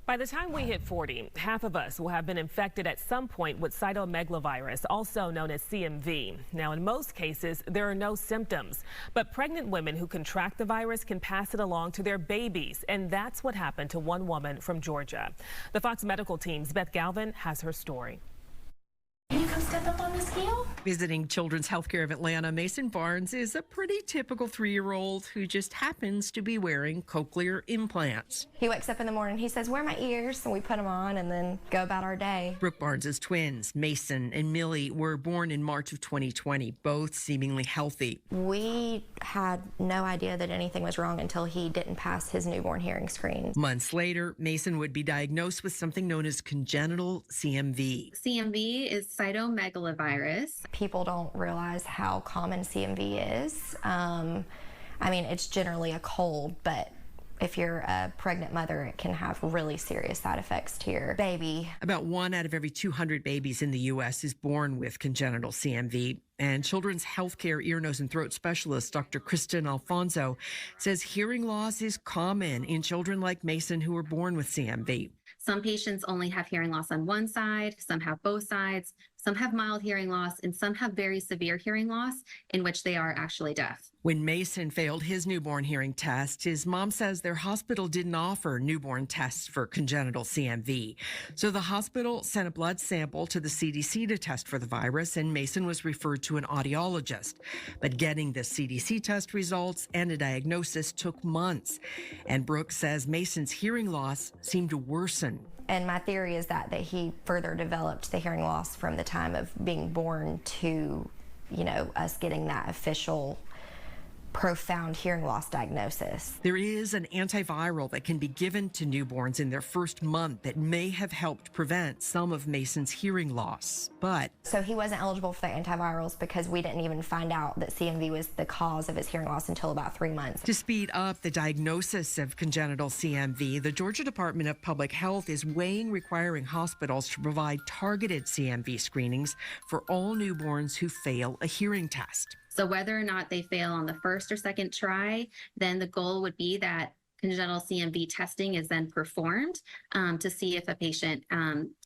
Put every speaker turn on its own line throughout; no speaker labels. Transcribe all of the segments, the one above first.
By the time we hit 40, half of us will have been infected at some point with cytomegalovirus, also known as CMV. Now, in most cases, there are no symptoms, but pregnant women who contract the virus can pass it along to their babies, and that's what happened to one woman from Georgia. The Fox medical team's Beth Galvin has her story.
Can you come step up on the scale?
Visiting Children's Healthcare of Atlanta, Mason Barnes is a pretty typical 3-year-old who just happens to be wearing cochlear implants.
He wakes up in the morning, he says, "Where are my ears?" And we put them on and then go about our day.
Brooke Barnes' twins, Mason and Millie, were born in March of 2020, both seemingly healthy.
We had no idea that anything was wrong until he didn't pass his newborn hearing screen.
Months later, Mason would be diagnosed with something known as congenital CMV.
CMV is Cytomegalovirus.
People don't realize how common CMV is. It's generally a cold, but if you're a pregnant mother, it can have really serious side effects to your baby.
About 1 out of every 200 babies in the U.S. is born with congenital CMV. And Children's Healthcare ear, nose, and throat specialist Dr. Kristen Alfonso says hearing loss is common in children like Mason who were born with CMV.
Some patients only have hearing loss on one side, some have both sides, some have mild hearing loss, and some have very severe hearing loss in which they are actually deaf.
When Mason failed his newborn hearing test, his mom says their hospital didn't offer newborn tests for congenital CMV. So the hospital sent a blood sample to the CDC to test for the virus, and Mason was referred to an audiologist. But getting the CDC test results and a diagnosis took months. And Brooke says Mason's hearing loss seemed to worsen.
And my theory is that he further developed the hearing loss from the time of being born to, us getting that official profound hearing loss diagnosis.
There is an antiviral that can be given to newborns in their first month that may have helped prevent some of Mason's hearing loss, but...
So he wasn't eligible for the antivirals because we didn't even find out that CMV was the cause of his hearing loss until about 3 months.
To speed up the diagnosis of congenital CMV, the Georgia Department of Public Health is weighing requiring hospitals to provide targeted CMV screenings for all newborns who fail a hearing test.
So whether or not they fail on the first or second try, then the goal would be that congenital CMV testing is then performed to see if a patient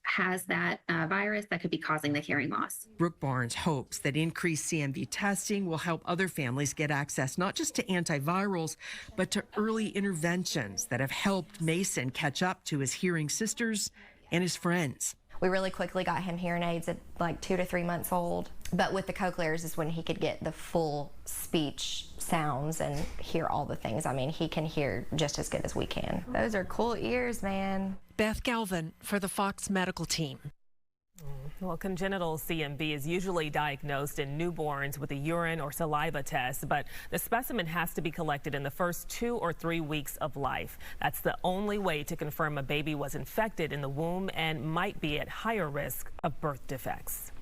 has that virus that could be causing the hearing loss.
Brooke Barnes hopes that increased CMV testing will help other families get access not just to antivirals, but to early interventions that have helped Mason catch up to his hearing sisters and his friends.
We really quickly got him hearing aids at like 2 to 3 months old. But with the cochlears is when he could get the full speech sounds and hear all the things. He can hear just as good as we can. Those are cool ears, man.
Beth Galvin for the Fox medical team.
Well, congenital CMV is usually diagnosed in newborns with a urine or saliva test, but the specimen has to be collected in the first 2 or 3 weeks of life. That's the only way to confirm a baby was infected in the womb and might be at higher risk of birth defects.